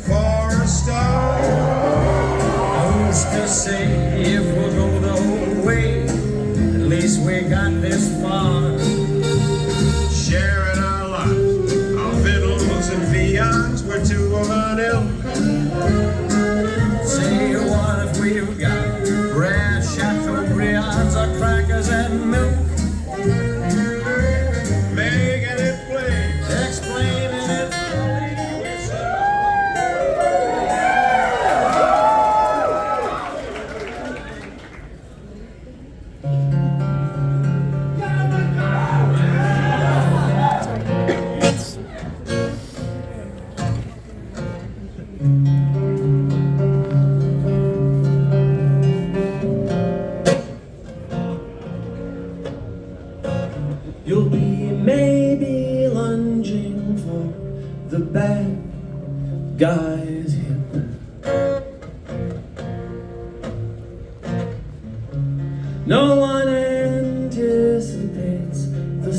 for a start. Who's to say if we'll go the whole way? At least we got this far. Sharing our lives, our fiddles and viands, we're two of an ilk. Say what if we've got bread, Chateaubriands, or crackers and milk? Making it plain, explaining it fully. You'll be maybe lunging for the bad guy's hip. No one anticipates the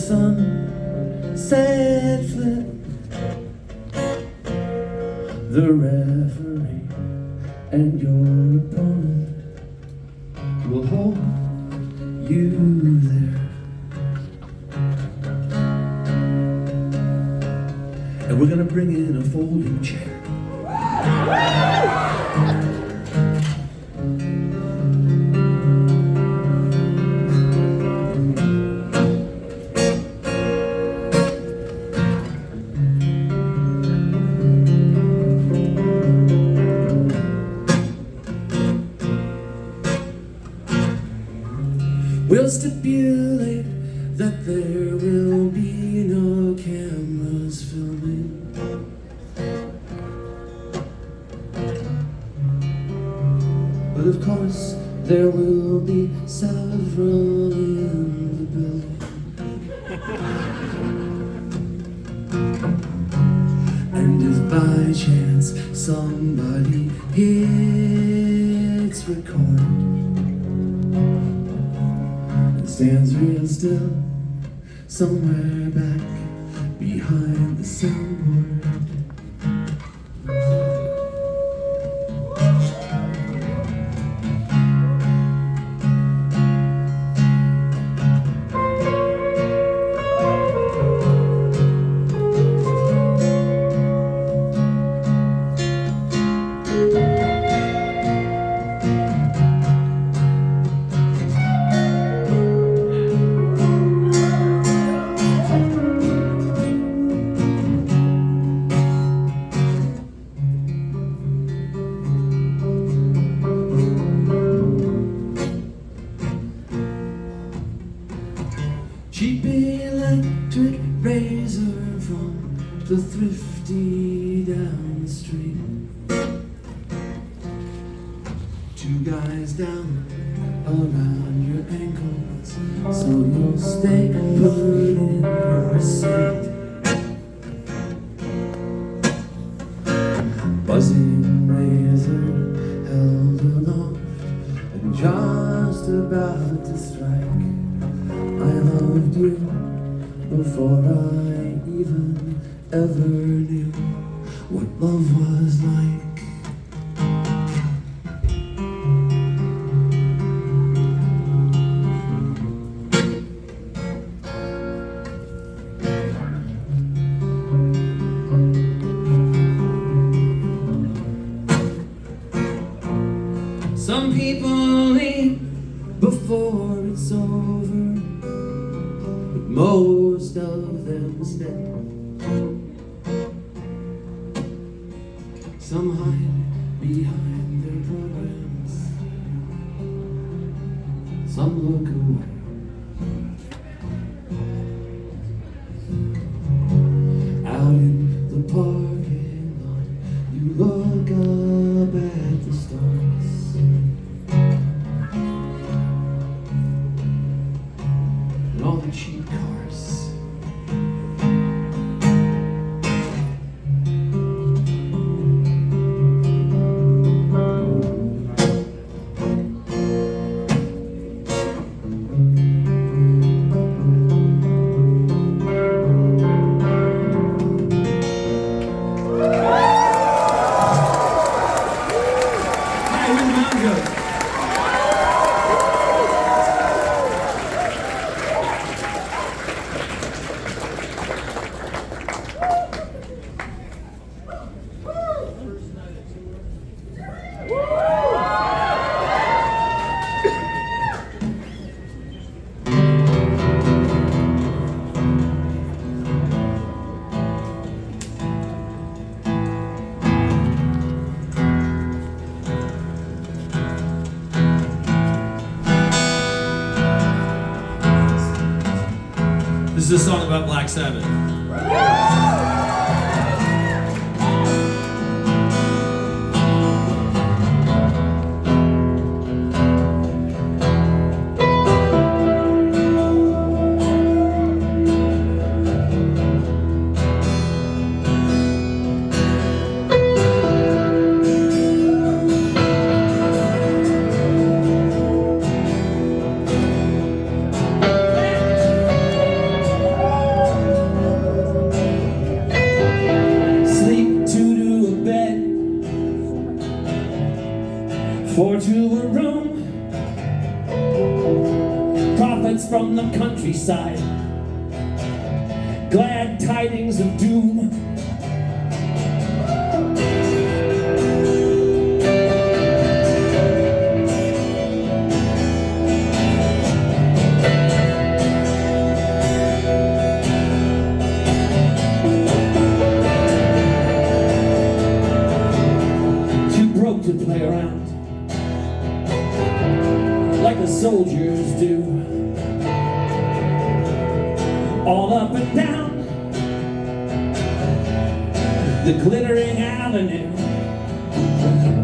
sunset flip. The referee and your opponent will hold you there. And we're gonna bring in a folding chair. We'll stipulate that there will be no cameras filming. But of course, there will be several in the building. And if by chance somebody hits record, stands real still somewhere back behind the soundboard. Cheap electric razor from the thrifty down the street. Two guys down around your ankles, so you'll stay put in your seat. Buzzing razor held aloft and just about to strike. I loved you before I even ever knew what love was like. Some people leave before it's over, but most of them stay. Some hide behind their programs, some look away. Out in the parking lot, you look up at the stars. And all the cheap cars. This is a song about Black Sabbath. Four to a room, prophets from the countryside, glad tidings of doom. Too broke to play around like the soldiers do, all up and down the glittering avenue.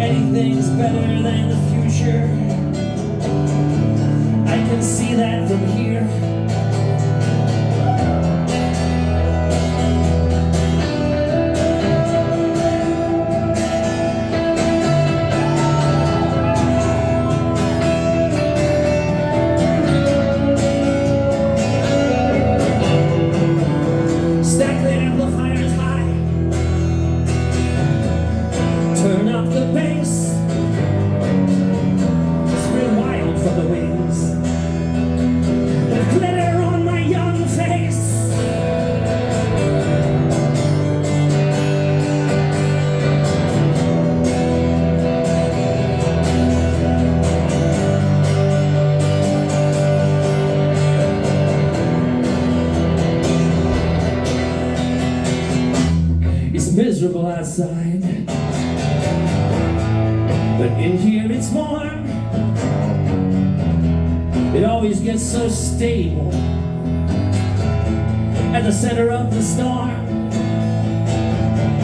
Anything's better than the future, I can see that from here. Miserable outside, but in here it's warm. It always gets so stable at the center of the storm.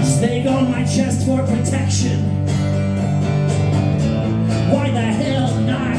Snake on my chest for protection. Why the hell not?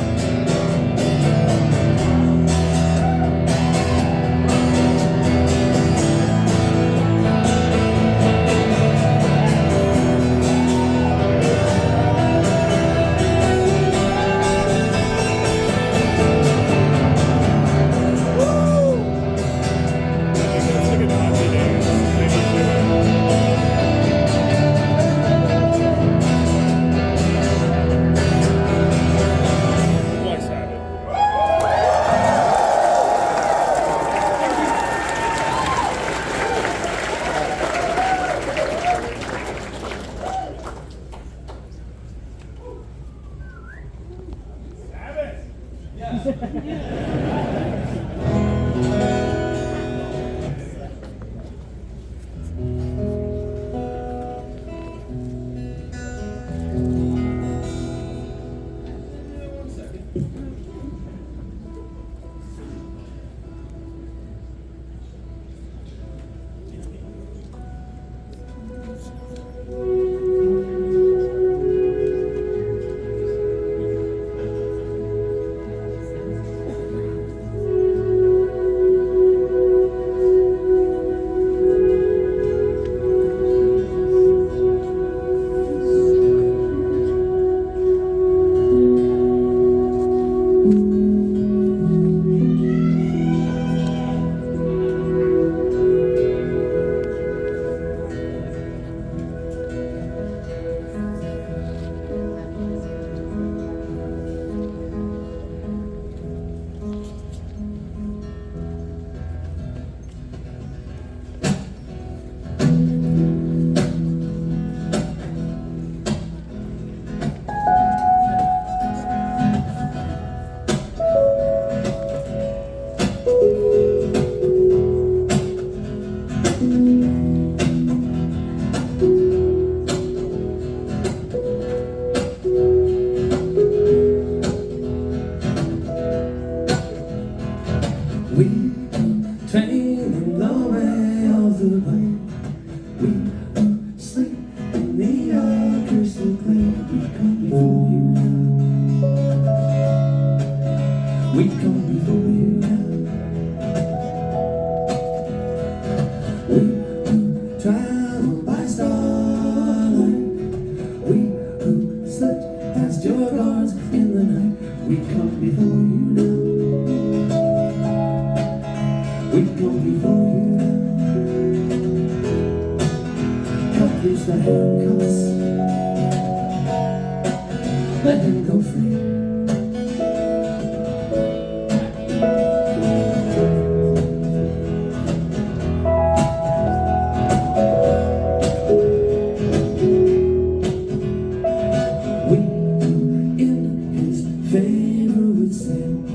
let him go free. We in his favor would stand,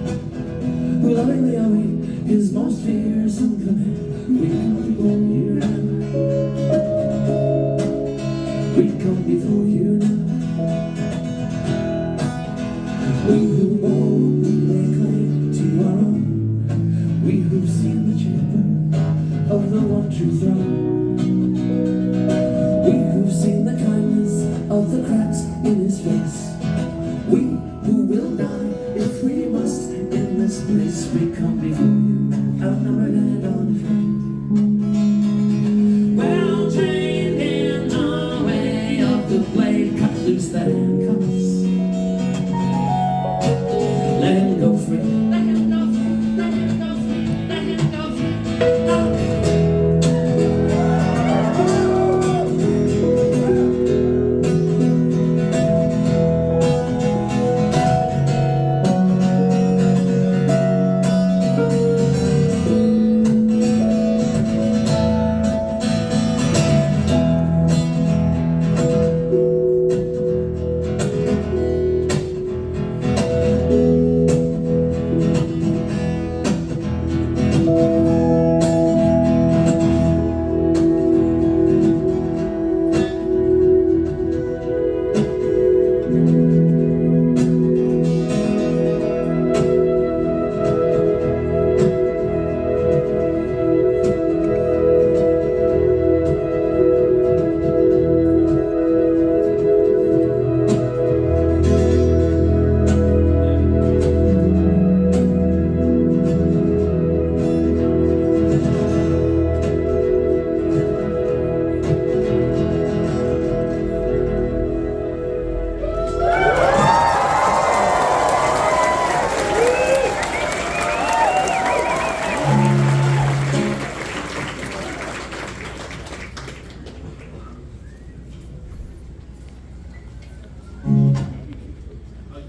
who lovingly await his most fearsome command. We come before you now. We come before you now. We who boldly lay claim to our own. We who've seen the chamber of the one true throne. We who've seen the kindness of the cracks in his face. We who will die if we must in this place. We come before you, outnumbered and unafraid. Well trained in the way of the blade, cut loose the handcuffs. Let him go free. Let him go free. Let him go free. Let him go free.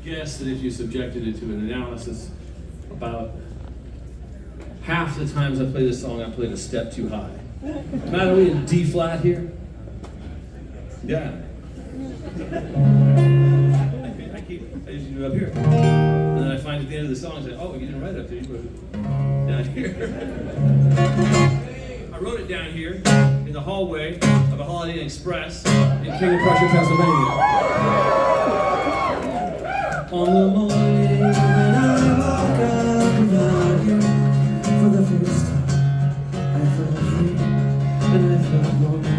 Guess that if you subjected it to an analysis, about half the times I play this song, I played a step too high. Matt, are we in D flat here? Yeah. I usually do it up here. And then I find at the end of the song, I say, oh, you didn't write it up there, you wrote it down here. I wrote it down here in the hallway of a Holiday Inn Express in King of Prussia, Pennsylvania. On the morning when I woke up without you, for the first time, I felt free, and I felt lonely,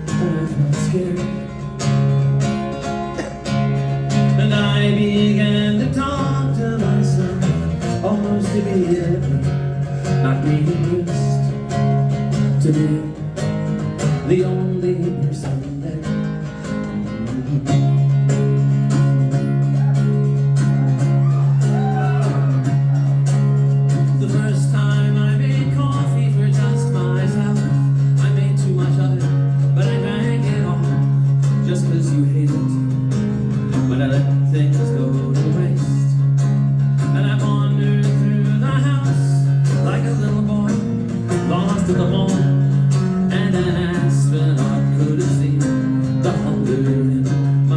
and I felt scared. And I began to talk to myself, almost immediately, not being used to be the only person there. My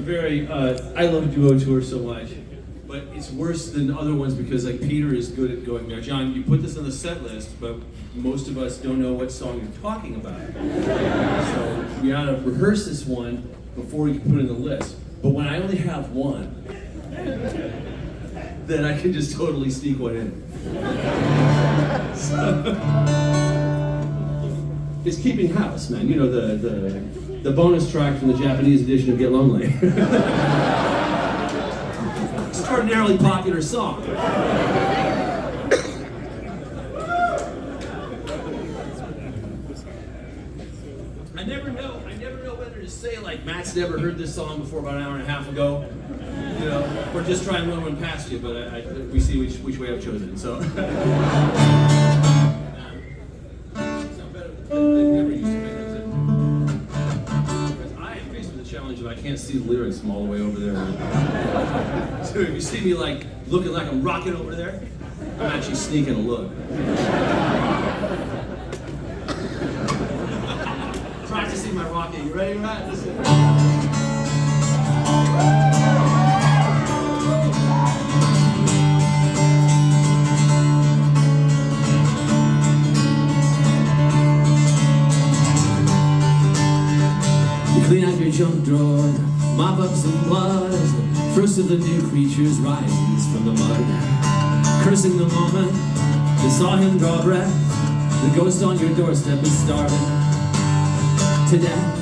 very, I love duo tour so much, but it's worse than other ones because like Peter is good at going there. John, you put this on the set list, but most of us don't know what song you're talking about. So we ought to rehearse this one before we can put it in the list. But when I only have one, then I can just totally sneak one in. So, it's Keeping House, man. You know, the bonus track from the Japanese edition of Get Lonely. Extraordinarily popular song. I never know whether to say like Matt's never heard this song before about an hour and a half ago, you know, or just try and run one past you. But we see which way I've chosen. So. I can't see the lyrics from all the way over there. So if you see me like looking like I'm rocking over there, I'm actually sneaking a look. Practicing my rocking. You ready, Matt? Listen. Clean out your junk drawer, mop up some blood. First of the new creatures rises from the mud. Cursing the moment you saw him draw breath. The ghost on your doorstep is starving to death.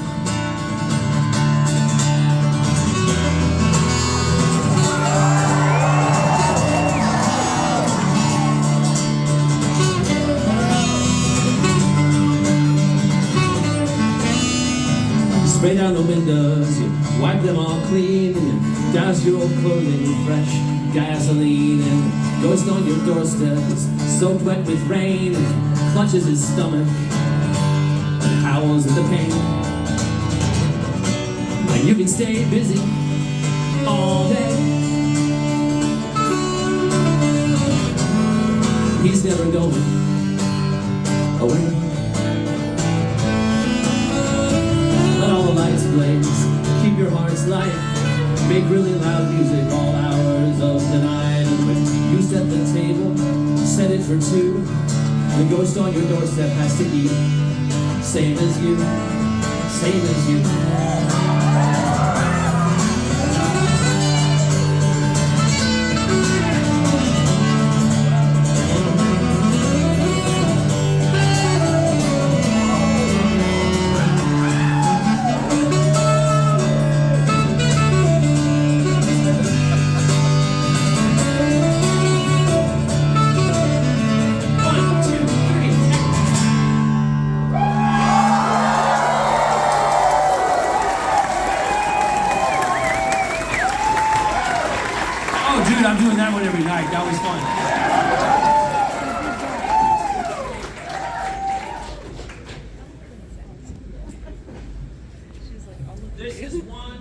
Spray down the windows, you wipe them all clean, and you douse your old clothing with fresh gasoline. And ghost on your doorstep is soaked wet with rain, and clutches his stomach and howls at the pain. And you can stay busy all day. He's never going away. Lights blaze, keep your hearts light, make really loud music all hours of the night. And when you set the table, set it for two, the ghost on your doorstep has to eat, same as you, same as you. I'm doing that one every night. That was fun. This is one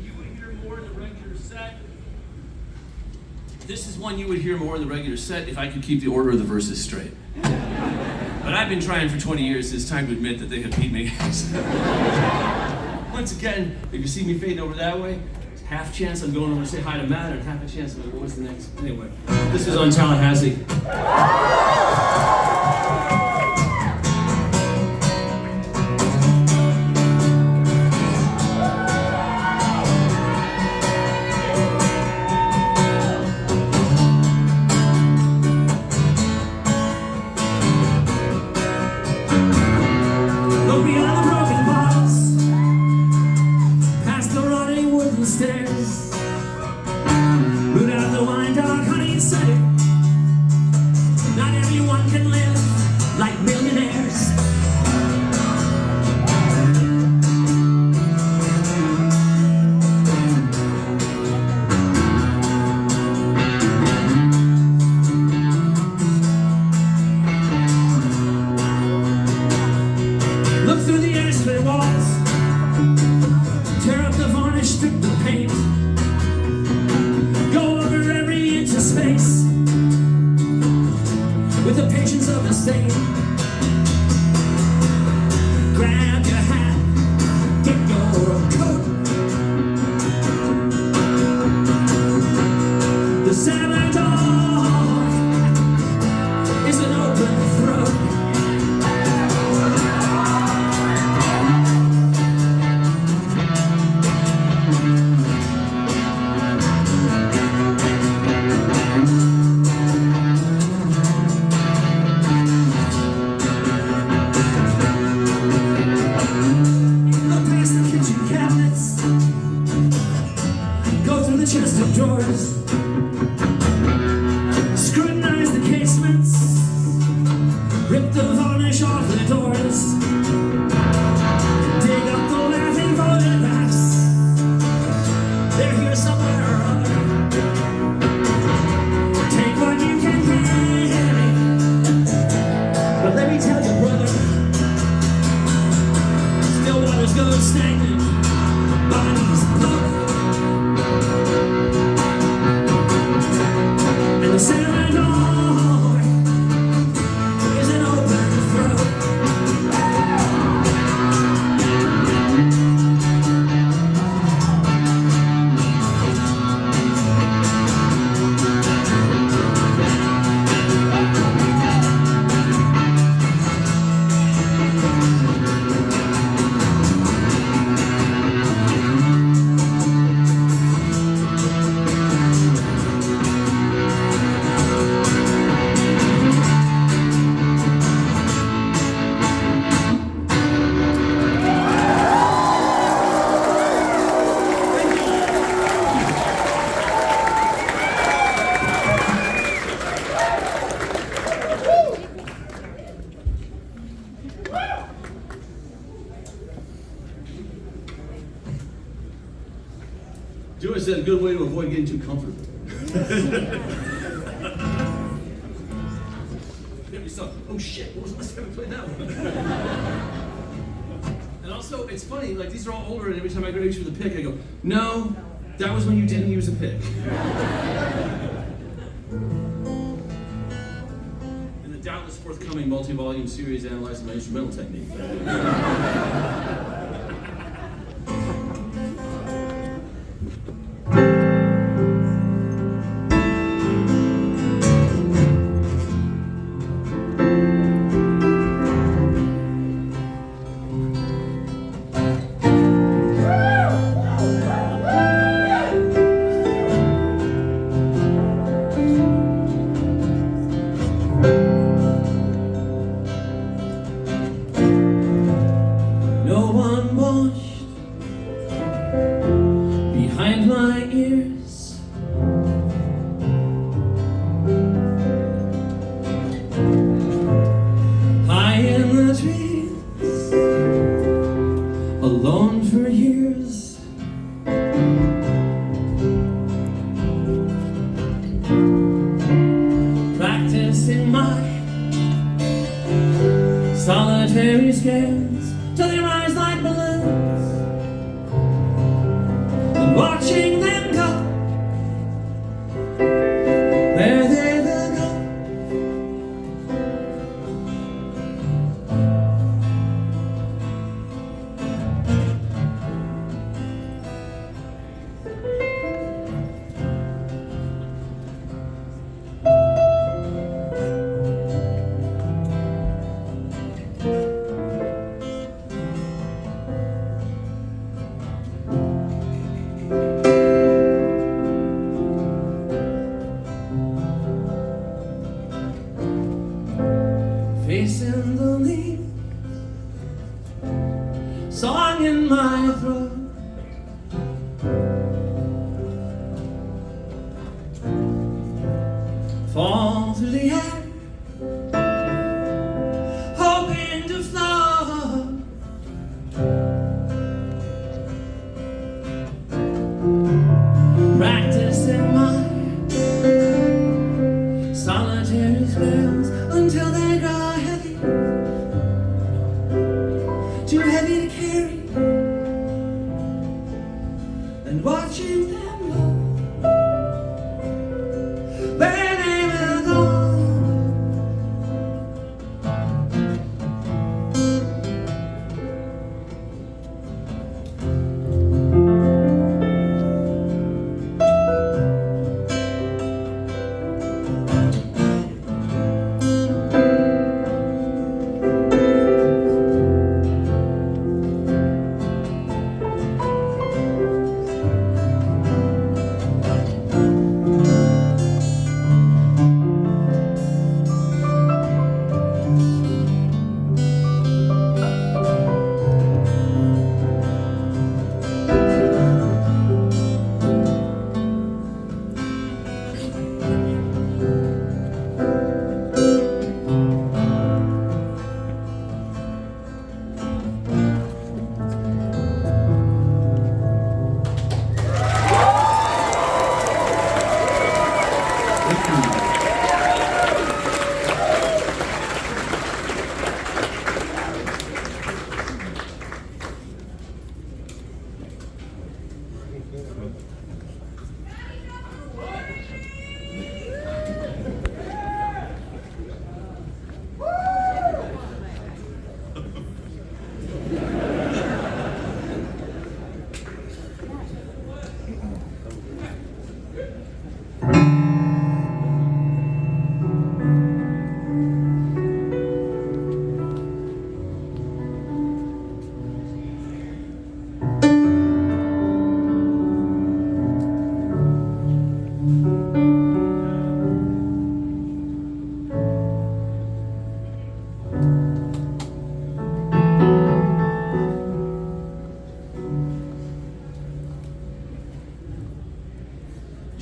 you would hear more in the regular set. This is one you would hear more in the regular set if I could keep the order of the verses straight. But I've been trying for 20 years. It's time to admit that they have beat me. Once again, if you see me fading over that way, half chance I'm going over to say hi to Matt, and half a chance I'm going to go, what's the next? Anyway, this is on Tallahassee. Look beyond the broken bottles, past the rotting wooden stairs. Root out the wine dog, honey, said it. Not everyone can live like millionaires. Look through the varnish off the doors. Dig up the laughing photographs. They're here somewhere or other. Take what you can carry. But let me tell you, brother, still waters go stagnant. Bodies look. And the cellar door is an open throat. Joey said a good way to avoid getting too comfortable. Oh shit, what was the last time I played that one? And also, it's funny, like these are all older, and every time I go to use with a pick, I go, no, that was when you didn't use a pick. In the doubtless forthcoming multi-volume series analyzing my instrumental technique. No one washed behind my ears. High in the trees, alone for years. Practicing my solitary scales till they rise like balloons, and watching them go where they will go. Facing the leaves, song in my throat. Fall through the air, hoping to float. Practicing my solitary spells until they grow heavy, too heavy to carry.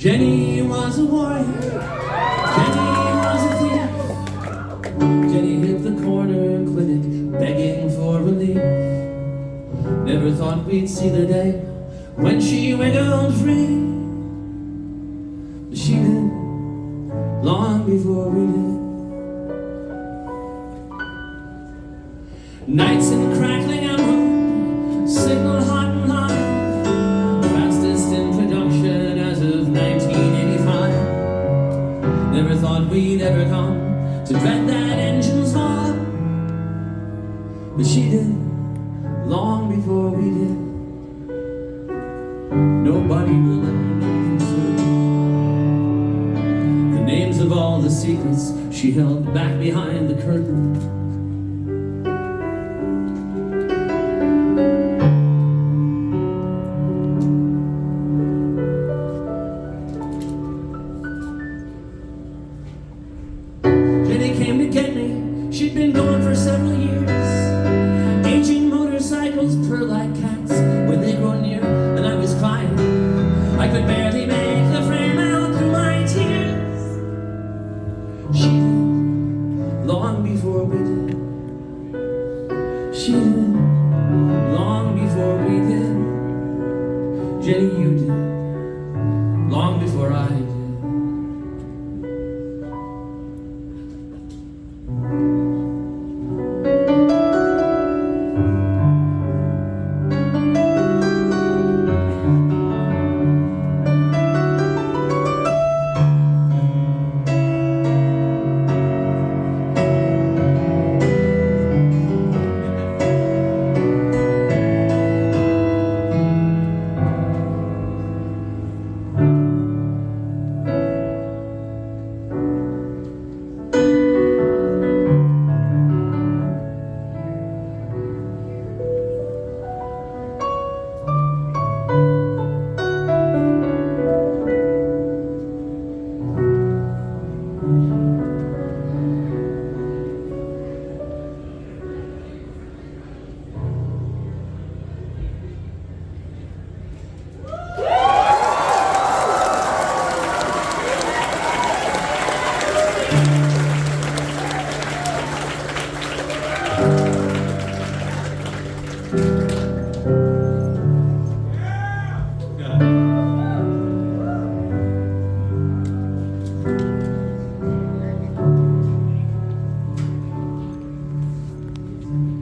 Jenny was a warrior, Jenny was a thief. Jenny hit the corner clinic begging for relief. Never thought we'd see the day when she wiggled free. But she did, long before we did. Nights in crackling Hamburg, signal hot and high, fastest in production as of 1985. Never thought we'd ever come to dread that engine's fire. But she did, long before we did. Nobody will ever know for certain the names of all the secrets she held back behind the curtain. Jenny came to get me, she'd been gone for several years. Aging motorcycles purr like cats when they grow near, and I was crying. I could barely make the frame out through my tears. She did, long before we did. She did, long before we did. Jenny, you did, long before I did.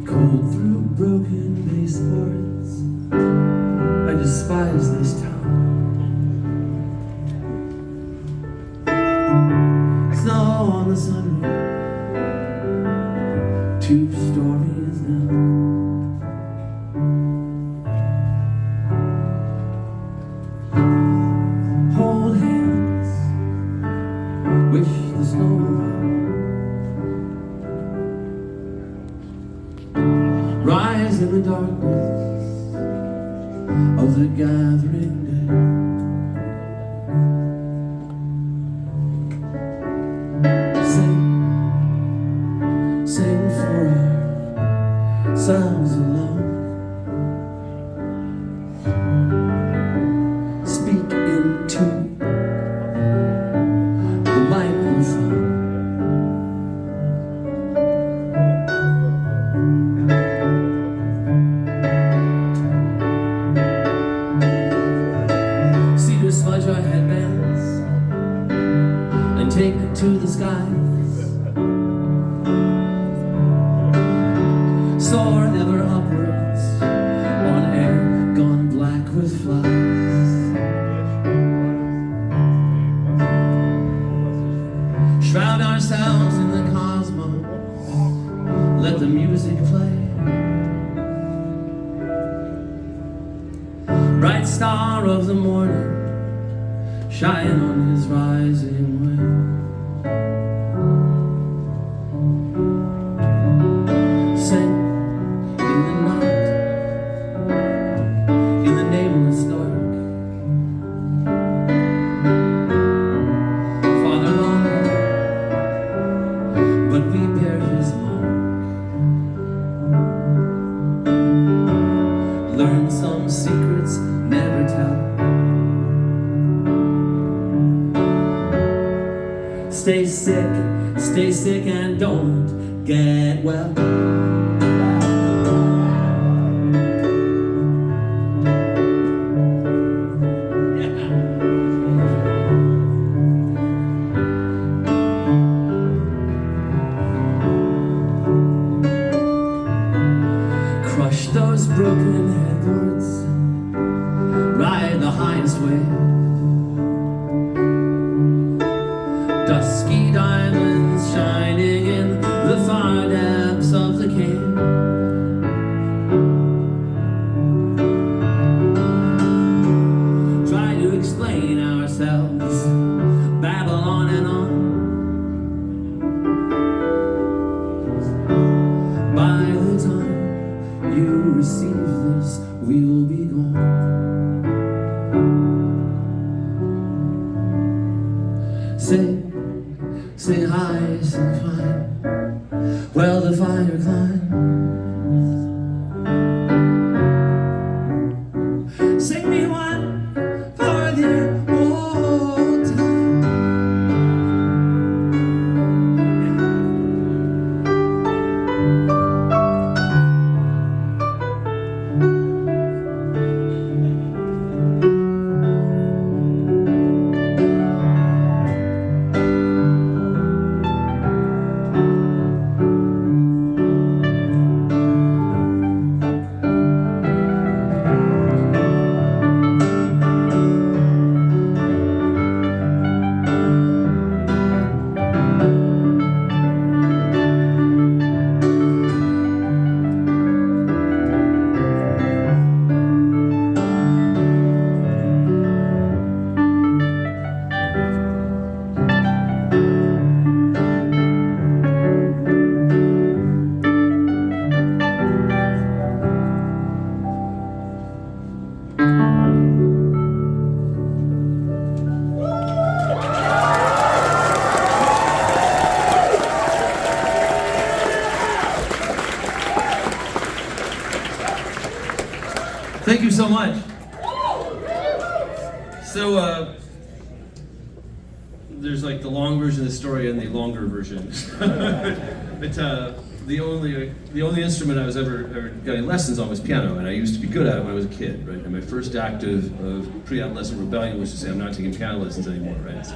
Cold through broken baseboards, I despise this town. Snow on the sunroof, 2 stories down. Hold hands, wish the snow were rise in the darkness of the gathering day. Sing, sing for ourselves alone. Speak into the microphone. Smudge our headbands and take it to the skies. Soar ever upwards on air gone black with flies. Shroud ourselves in the cosmos, let the music play. Bright star of the morning, shine on his rising way. Sing in the night, in the nameless dark. Father long, but we bear his mark. Learn some secrets never tell. stay sick and don't get well. Crush those broken headboards, ride the highest wave. Dusky diamonds shining in the far depths of the cave. Try to explain ourselves, babble on and on. By the time you receive this, we'll be gone. Sing high, sing fine, well the fire climbs. Sing me one for the old time. Thank you so much. So, there's like the long version of the story and the longer version. But the only instrument I was ever getting lessons on was piano, and I used to be good at it when I was a kid, right? And my first act of pre-adolescent rebellion was to say, I'm not taking piano lessons anymore, right? So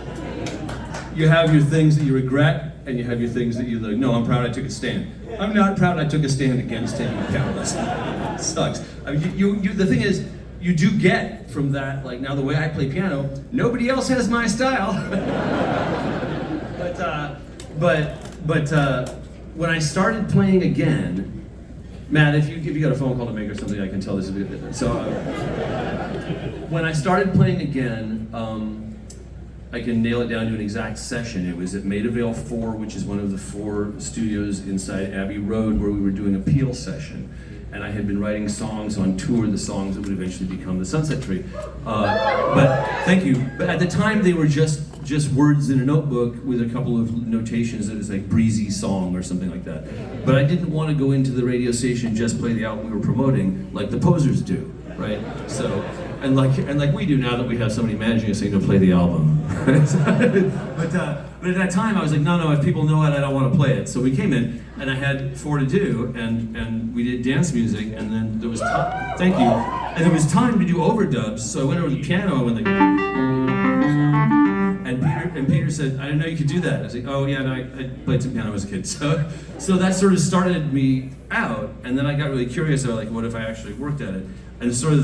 you have your things that you regret, and you have your things that you like, no, I'm proud I took a stand. I'm not proud I took a stand against taking a piano lesson. It sucks. I mean, the thing is, you do get from that, like now the way I play piano, nobody else has my style. but when I started playing again, Matt, if you got a phone call to make or something, I can tell this a bit. So when I started playing again, I can nail it down to an exact session. It was at Maida Vale 4, which is one of the 4 studios inside Abbey Road, where we were doing a Peel session. And I had been writing songs on tour, the songs that would eventually become the Sunset Tree. But thank you. But at the time, they were just words in a notebook with a couple of notations that is like breezy song or something like that. But I didn't want to go into the radio station and just play the album we were promoting like the posers do, right? So, and like we do now that we have somebody managing us saying, no, play the album. But at that time, I was like, no, if people know it, I don't want to play it. So we came in, and I had 4 to do, and we did dance music, and then there was time, thank you, and there was time to do overdubs, so I went over to the piano, and went like, and Peter said, I didn't know you could do that. I was like, oh yeah, no, I played some piano as a kid. So that sort of started me out, and then I got really curious about like, what if I actually worked at it? And sort of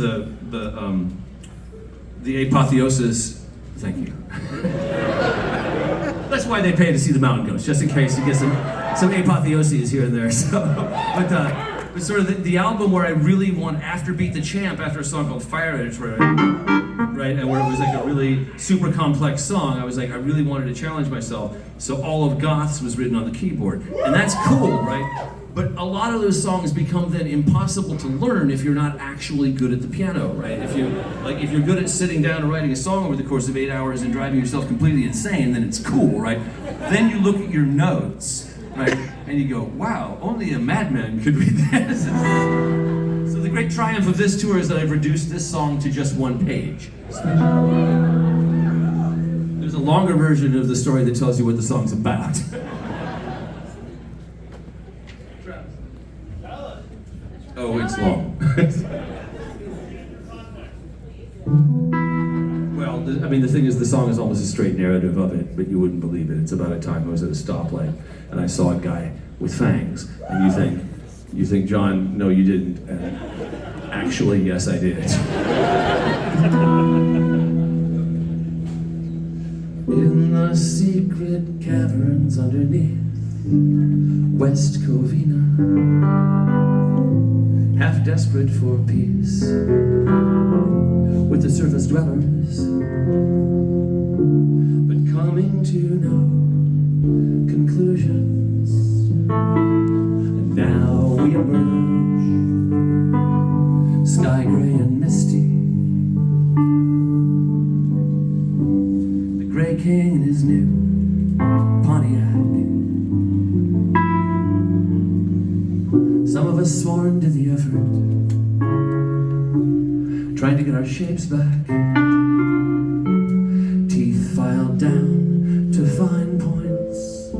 the apotheosis, thank you. That's why they pay to see the mountain goats, just in case you get some apotheoses here and there. So, but sort of the album where I really want, after Beat the Champ, after a song called Fire Editorial, right, and where it was like a really super complex song, I was like, I really wanted to challenge myself. So All of Goths was written on the keyboard, and that's cool, right? But a lot of those songs become then impossible to learn if you're not actually good at the piano, right? If you're good at sitting down and writing a song over the course of 8 hours and driving yourself completely insane, then it's cool, right? Then you look at your notes, right, and you go, wow, only a madman could read this. So the great triumph of this tour is that I've reduced this song to just 1 page. There's a a longer version of the story that tells you what the song's about. Oh, it's long. Well, the thing is, the song is almost a straight narrative of it, but you wouldn't believe it. It's about a time I was at a stoplight, and I saw a guy with fangs, and you think, John, no, you didn't, and actually, yes, I did. In the secret caverns underneath West Covina, half desperate for peace with the surface dwellers, but coming to no conclusions. And now we emerge, sky gray and misty, the gray king in his new Pontiac. Some of us sworn to the effort, trying to get our shapes back, teeth filed down to fine points,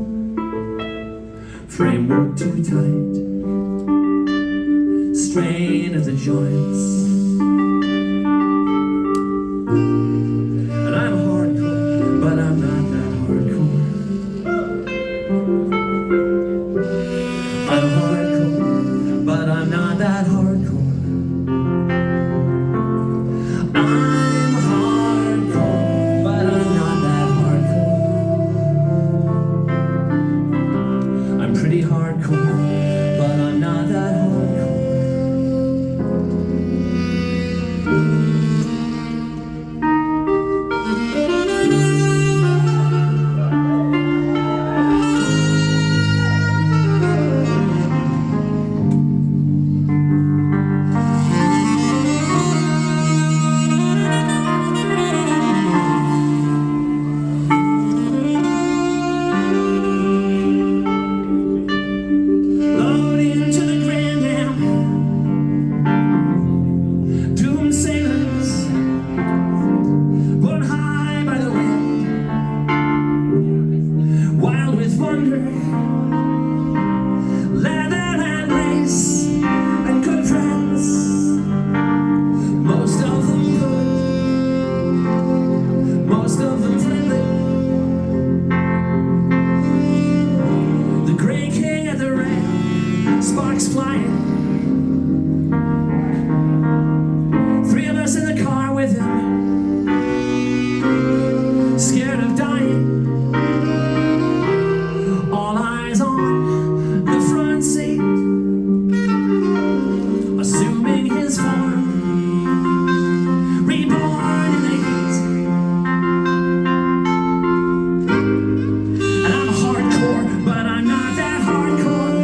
framework too tight, strain at the joints. And I'm hardcore, but I'm not that hardcore. I'm hardcore, but I'm not that hardcore. I'm hardcore, but I'm not that hardcore. I'm pretty hardcore, but I'm not that hardcore. Load into the Grand Am, doom sailors, borne high by the wind, wild with wonder, leather and lace, and good friends, most of them good, most of them friendly. The gray king at the rail, sparks flying. Three of us in the car with him, scared of dying. All eyes on the front seat, assuming his form, reborn in the heat. And I'm hardcore, but I'm not that hardcore.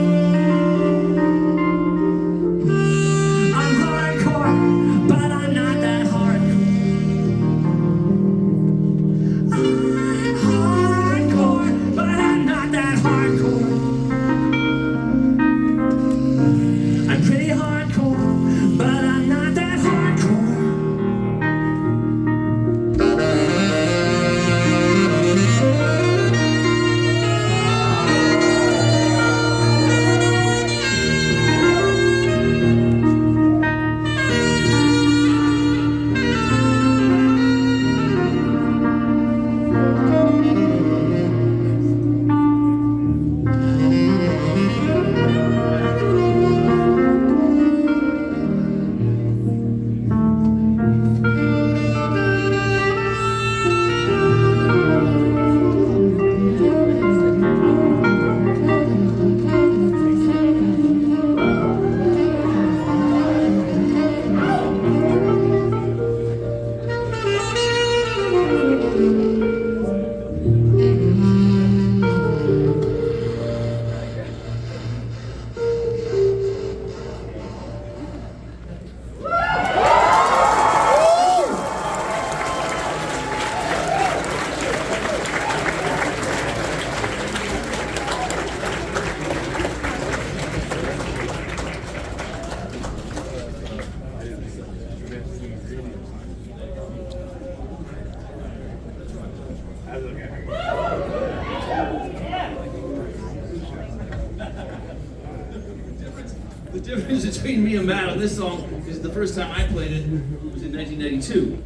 difference between me and Matt on this song is the first time I played it was in 1992.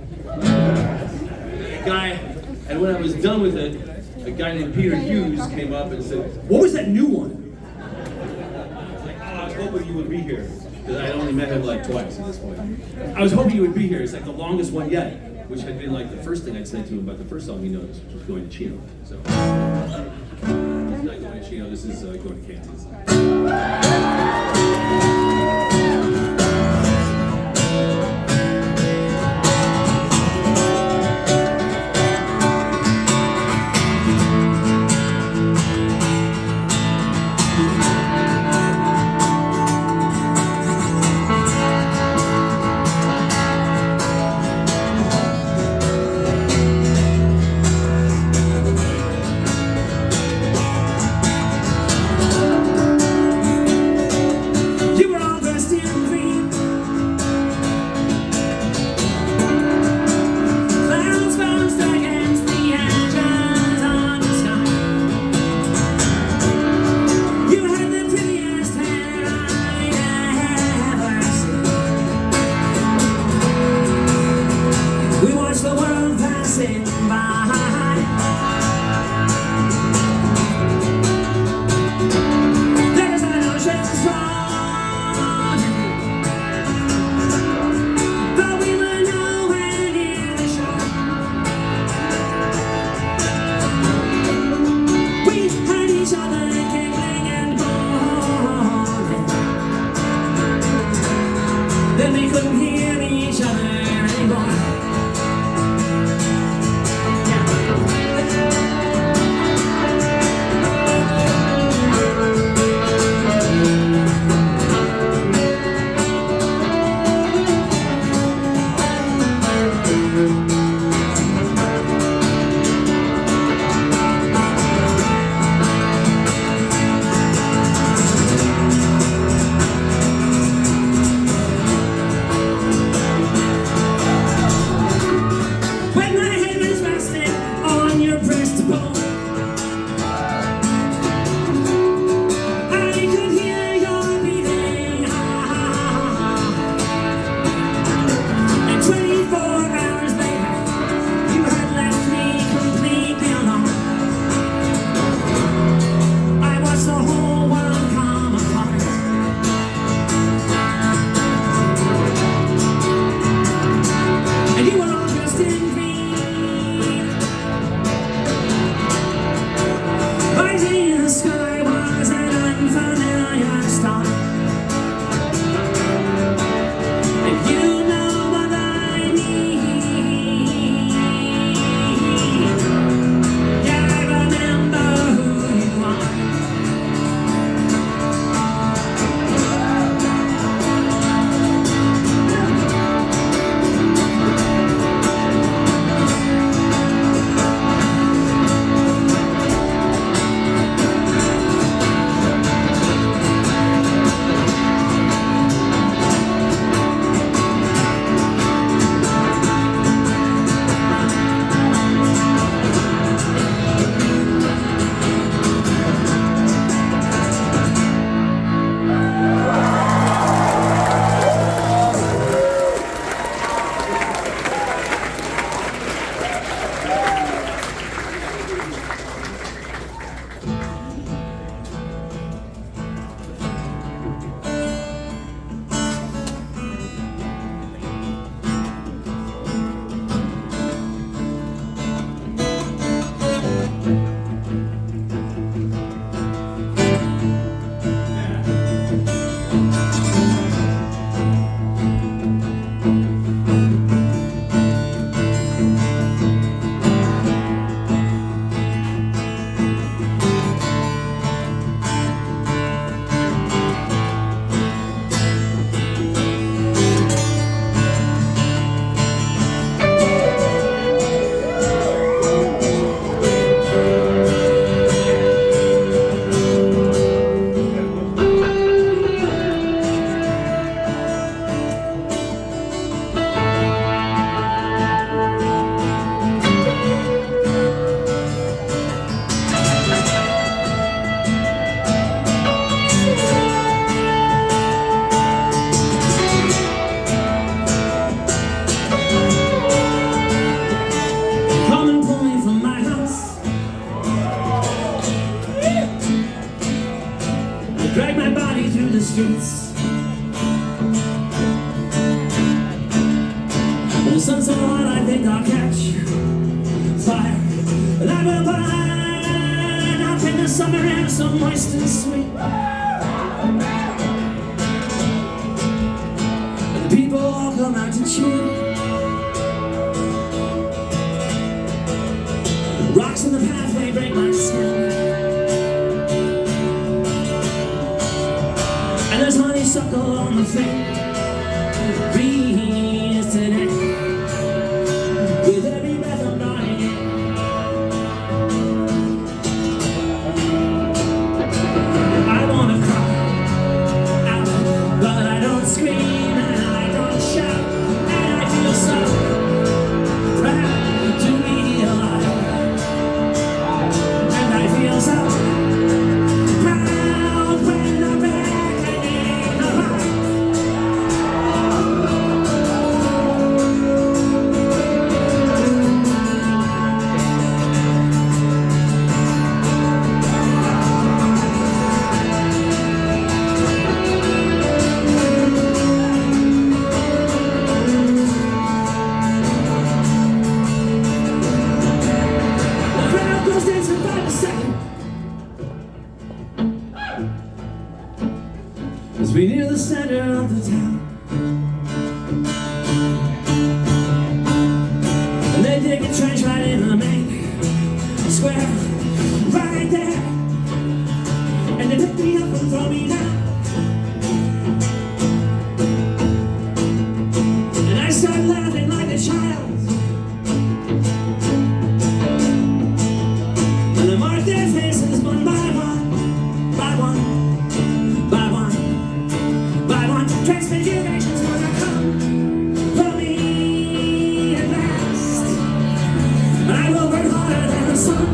And when I was done with it, a guy named Peter Hughes came up and said, "What was that new one?" I was like, "Oh, I was hoping you would be here." Because I only met him like twice at this point. I was hoping you would be here. It's like the longest one yet, which had been like the first thing I'd said to him about the first song he noticed, which was Going to Chino. So, it's not Going to Chino, this is Going to Kansas. streets. When the sun's so hot, I think I'll catch fire. And I will burn up in the summer air, so moist and sweet. And the people all come out to cheer. Rocks in the pathway break my skin. And there's honeysuckle on the faint breeze today. With every breath I'm dying in. I wanna cry out, but I don't scream and I don't shout. And I feel so proud to be alive. And I feel so proud when I'm reckoning alive. The crowd goes dancing by the second as we near the center of the town. And they dig a trench right in the main square, right there. And they pick me up and throw me down. And I start laughing like a child. And I mark their faces one by one, by one, by one, by one. Transfigurations gonna come for me at last. And I will burn hotter than the sun.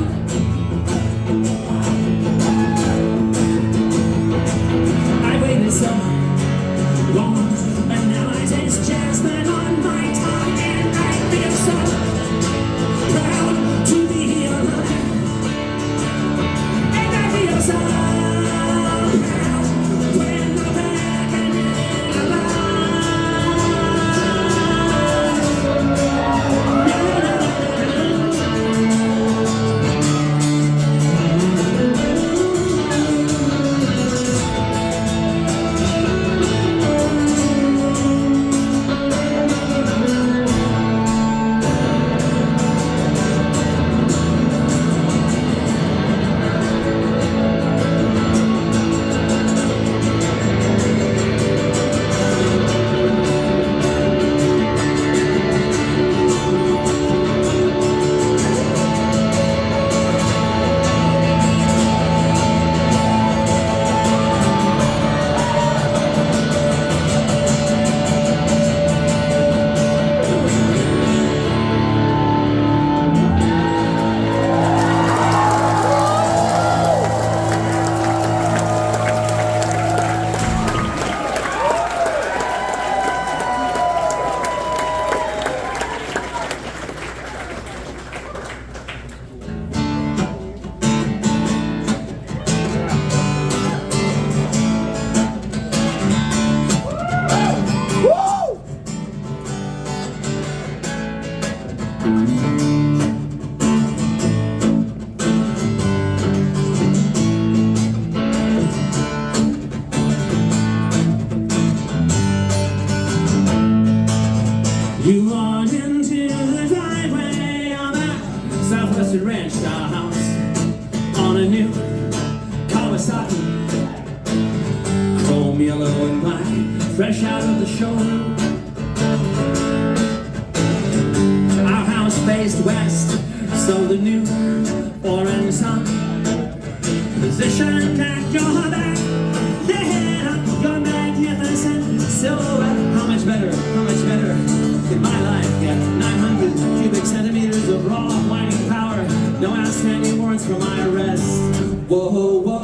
I waited so long, and now I taste jasmine on my tongue. And I feel so proud to be alive. And I feel so proud when I'm reckoning alive. You walk into the driveway of that Southwestern ranch style house on a new Kawasaki, chrome yellow and black, fresh out of the showroom. Our house faced west, so the new orange sun positioned at your back. The head up your magnificent silhouette. How much better? How much better? In my life, yeah, 900 cubic centimeters of raw whining power. No outstanding warrants for my arrest. Whoa, whoa, whoa,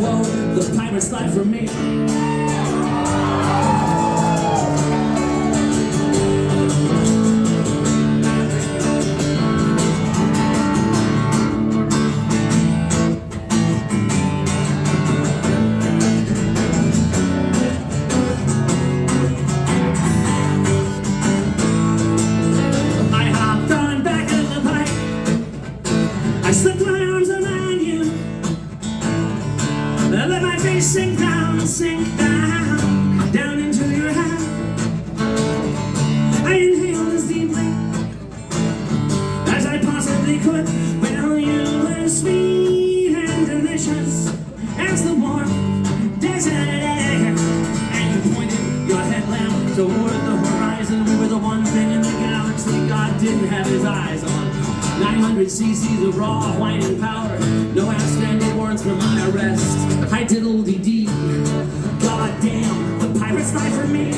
whoa, the pirate's life for me. 900 cc's of raw wine and power. No outstanding warrants for my arrest. Hi diddle dee dee. God damn, the pirates die for me.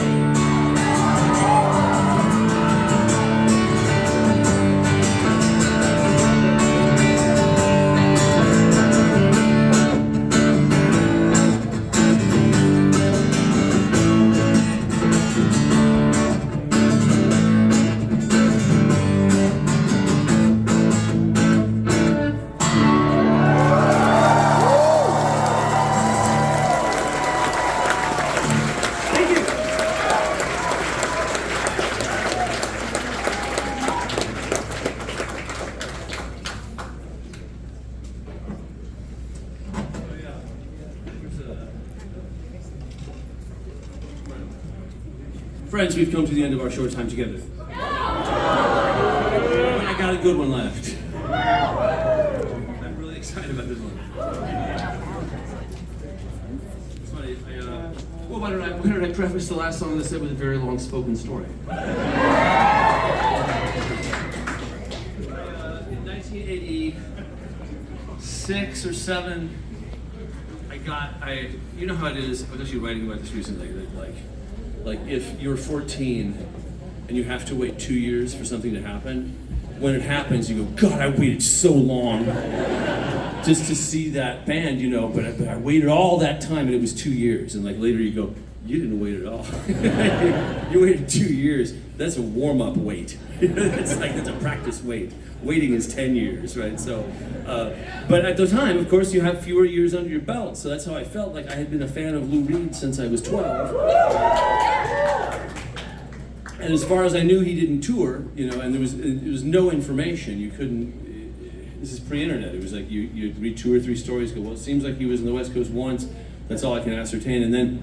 Friends, we've come to the end of our short time together. I got a good one left. I'm really excited about this one. It's funny, well, why don't I preface the last song that I said with a very long spoken story? In 1986 or 7, you know how it is, I was actually writing about this recently, that like if you're 14 and you have to wait 2 years for something to happen, when it happens you go, God, I waited so long just to see that band, you know, but I waited all that time and it was 2 years, and like later you go, you didn't wait at all. You waited 2 years. That's a warm-up wait. That's a practice wait. Waiting is 10 years, right? So, but at the time, of course, you have fewer years under your belt. So that's how I felt. Like I had been a fan of Lou Reed since I was 12. And as far as I knew, he didn't tour, you know, and there was no information. You couldn't. This is pre-internet. It was like you'd read 2 or 3 stories. Go, well, it seems like he was in the West Coast once. That's all I can ascertain. And then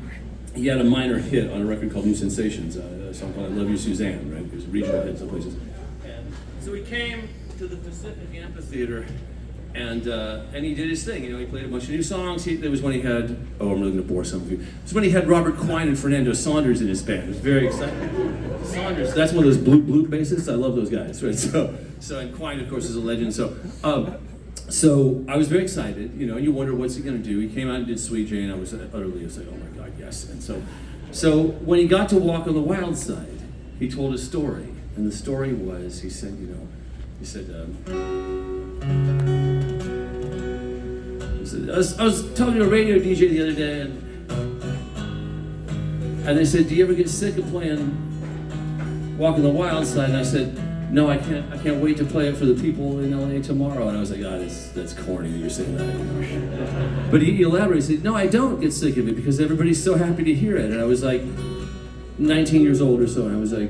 he had a minor hit on a record called New Sensations, a song called I Love You, Suzanne, right? It was a regional hit in some places. And so he came to the Pacific Amphitheater, and he did his thing. You know, he played a bunch of new songs. There was when he had, I'm really going to bore some of you. It was when he had Robert Quine and Fernando Saunders in his band. It was very exciting. Saunders, that's one of those blue bassists. I love those guys, right? So and Quine, of course, is a legend. So I was very excited, you know, and you wonder what's he going to do. He came out and did Sweet Jane. I was utterly like, oh my God, yes. And so when he got to Walk on the Wild Side, he told a story, and the story was, he said, I was talking to a radio DJ the other day, and they said, do you ever get sick of playing Walk on the Wild Side? And I said, no, I can't wait to play it for the people in LA tomorrow. And I was like, God, that's corny that you're saying that. You know? But he elaborated, he said, no, I don't get sick of it because everybody's so happy to hear it. And I was like 19 years old or so, and I was like,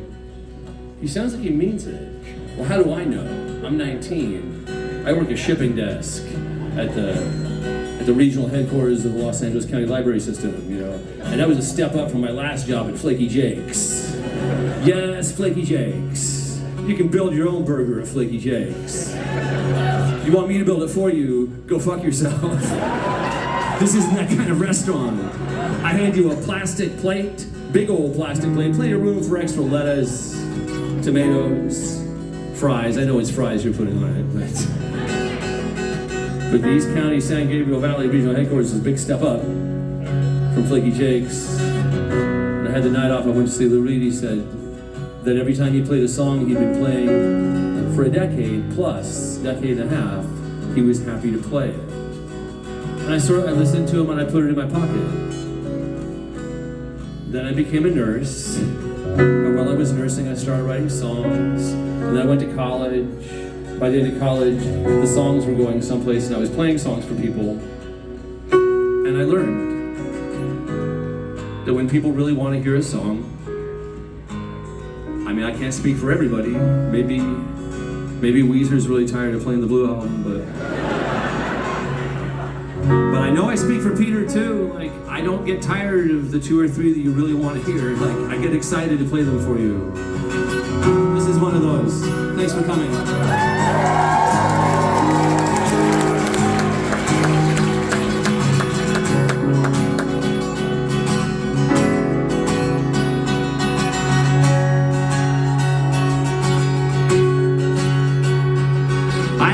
he sounds like he means it. Well, how do I know? I'm 19. I work a shipping desk at the regional headquarters of the Los Angeles County Library System, you know. And that was a step up from my last job at Flaky Jake's. Yes, Flaky Jake's. You can build your own burger at Flaky Jake's. If you want me to build it for you, go fuck yourself. This isn't that kind of restaurant. I hand you a plastic plate, big old plastic plate, plenty of room for extra lettuce, tomatoes, fries. I know it's fries you're putting on it, but the East County San Gabriel Valley Regional Headquarters is a big step up from Flaky Jake's. And I had the night off, I went to see Lou Reed. He said that every time he played a song he'd been playing for a decade and a half, he was happy to play it. And I listened to him and I put it in my pocket. Then I became a nurse, and while I was nursing I started writing songs, and then I went to college. By the end of college, the songs were going someplace and I was playing songs for people, and I learned that when people really want to hear a song, I mean, I can't speak for everybody. Maybe Weezer's really tired of playing the Blue album, but I know I speak for Peter too. Like, I don't get tired of the 2 or 3 that you really want to hear. Like, I get excited to play them for you. This is one of those. Thanks for coming. I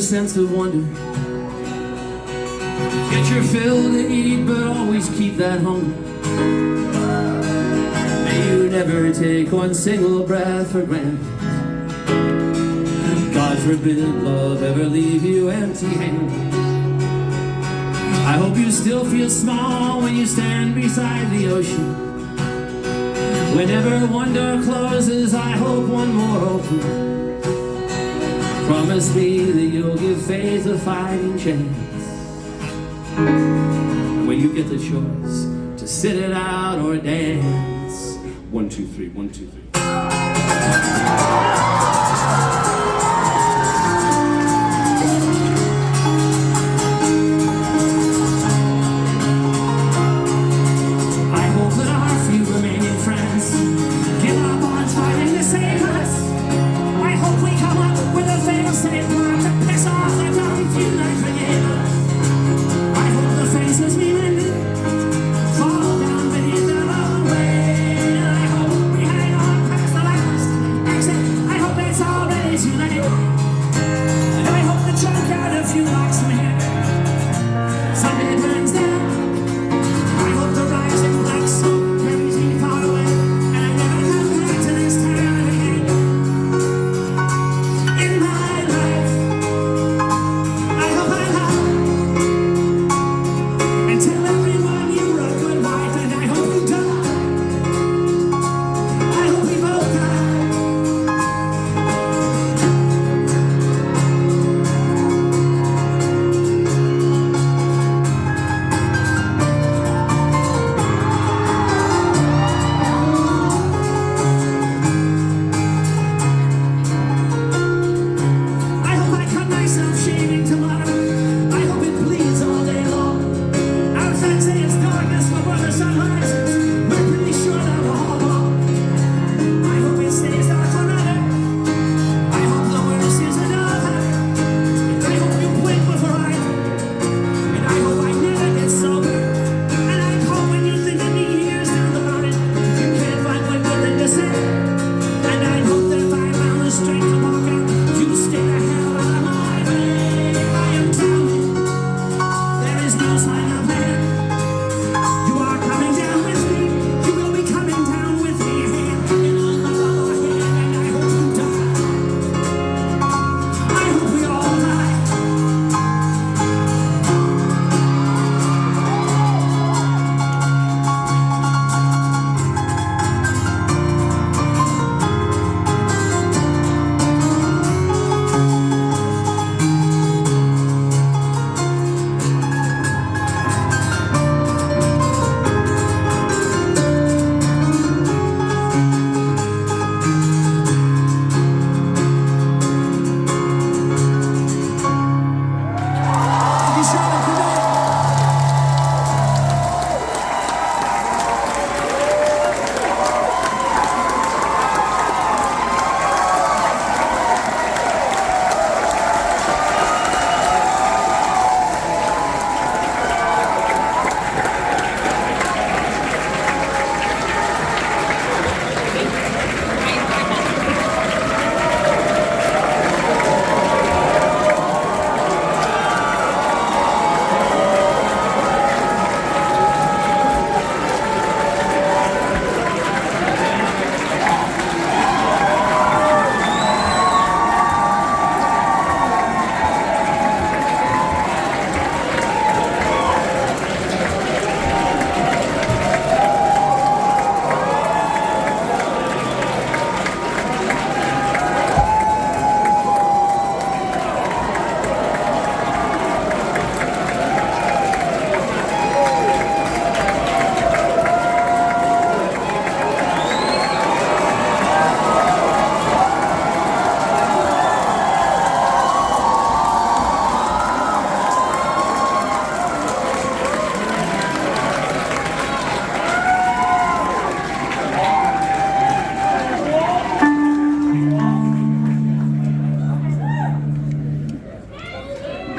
sense of wonder. Get your fill to eat, but always keep that hunger. May you never take one single breath for granted. God forbid love ever leave you empty-handed. I hope you still feel small when you stand beside the ocean. Whenever one door closes, I hope one more opens. Promise me that you'll give faith a fighting chance when you get the choice to sit it out or dance. 1, 2, 3, 1, 2, 3.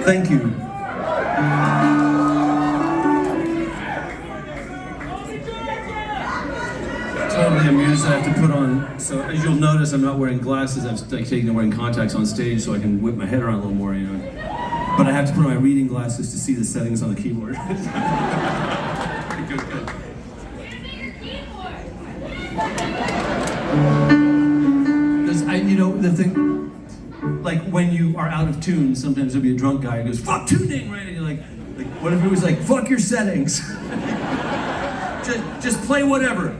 Thank you. Totally amused I have to put on, so as you'll notice I'm not wearing glasses, I'm taking to wearing contacts on stage so I can whip my head around a little more, you know. But I have to put on my reading glasses to see the settings on the keyboard. Good. The thing, like when you are out of tune, sometimes there'll be a drunk guy who goes, "Fuck tuning," right? And you're like, what if it was like, "Fuck your settings"? just play whatever.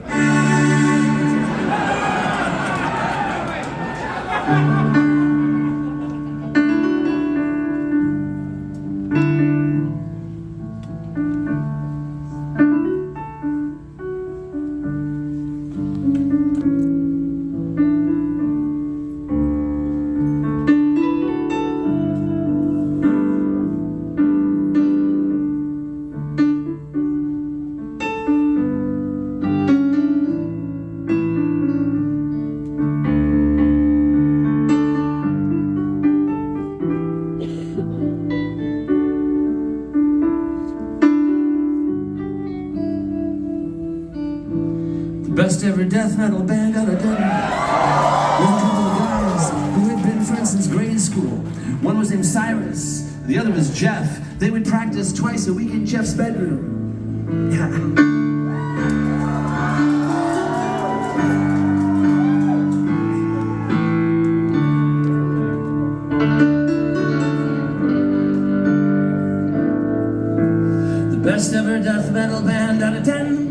Best ever death metal band out of Denton. With a couple of guys who had been friends since grade school. One was named Cyrus, the other was Jeff. They would practice twice a week in Jeff's bedroom. Yeah. The best ever death metal band out of Denton.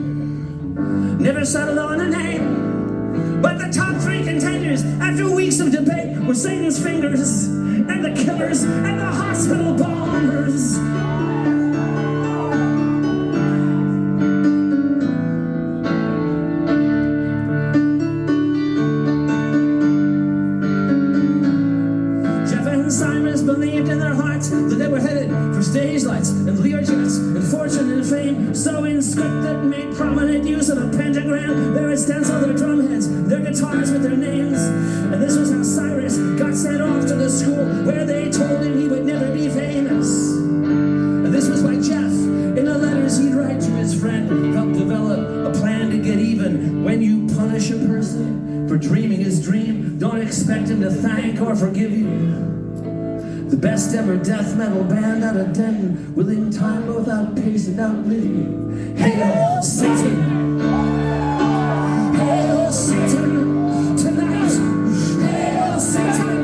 Never settled on a name, but the top three contenders after weeks of debate were Satan's Fingers, and the Killers, and the Hospital Bombers. Jeff and Cyrus believed in their hearts that they were headed for stage lights and Learjets and fortune and fame, so in script that made prominent use of a pentagram, they would stencil their drum heads, their guitars with their names. And this was how Cyrus got sent off to the school where they told him he would never be famous. And this was why Jeff, in the letters he'd write to his friend, helped develop a plan to get even. When you punish a person for dreaming his dream, don't expect him to thank or forgive you. The best ever death metal band out of Denton, willing time both outpace and outlive you. Hail Satan! Hail Satan! Tonight! Hail Satan!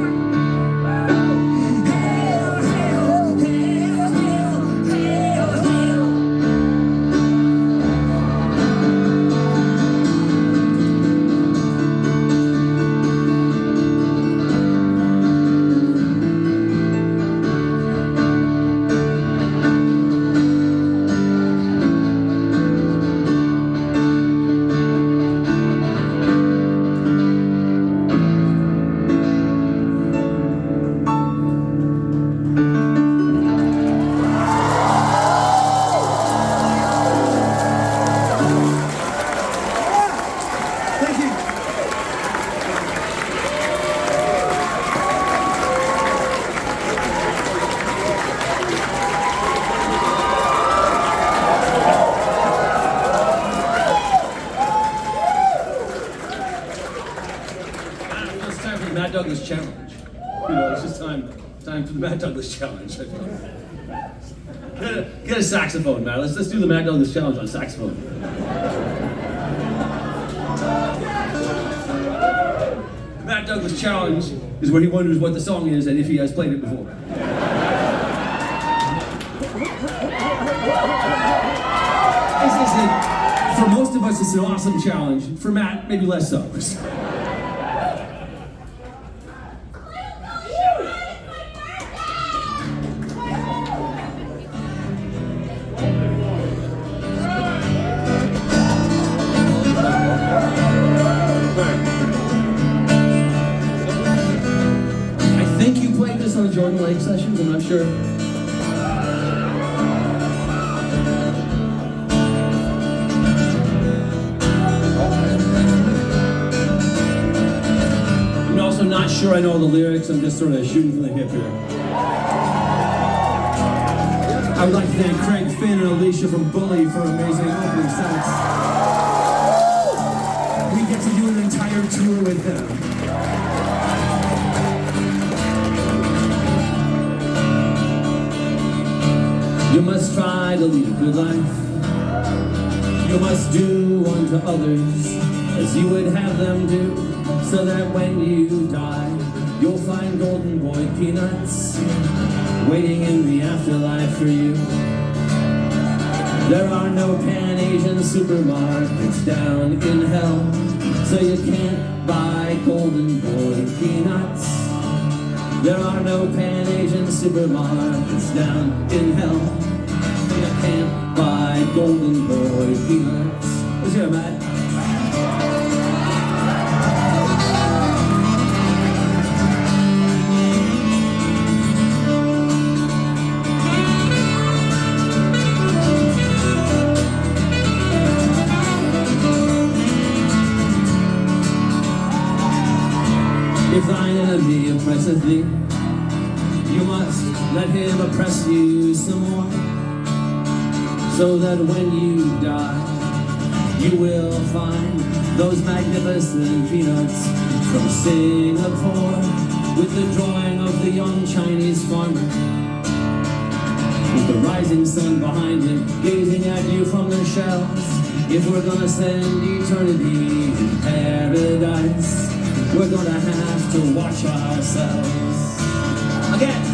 Hail, hail, hail, hail, hail, hail! Matt Douglas challenge. It's just time for the Matt Douglas challenge. Get a saxophone, Matt. Let's do the Matt Douglas challenge on saxophone. The Matt Douglas challenge is where he wonders what the song is and if he has played it before. For most of us, it's an awesome challenge. For Matt, maybe less so. On Jordan Lake sessions, I'm not sure. I'm also not sure I know the lyrics. I'm just sort of shooting from the hip here. I would like to thank Craig, Finn, and Alicia from Bully for amazing opening sets. We get to do an entire tour with them. do unto others as you would have them do, so that when you die, you'll find golden boy peanuts waiting in the afterlife for you. There are no Pan-Asian supermarkets down in hell, so you can't buy golden boy peanuts. There are no Pan-Asian supermarkets down in hell, so you can't buy golden boy peanuts. Let's hear it, Matt. If thine enemy oppresseth thee, you must let him oppress you some more, so that when you die, you will find those magnificent peanuts from Singapore, with the drawing of the young Chinese farmer, with the rising sun behind him, gazing at you from the shelves. If we're gonna spend eternity in paradise, we're gonna have to watch ourselves. Again.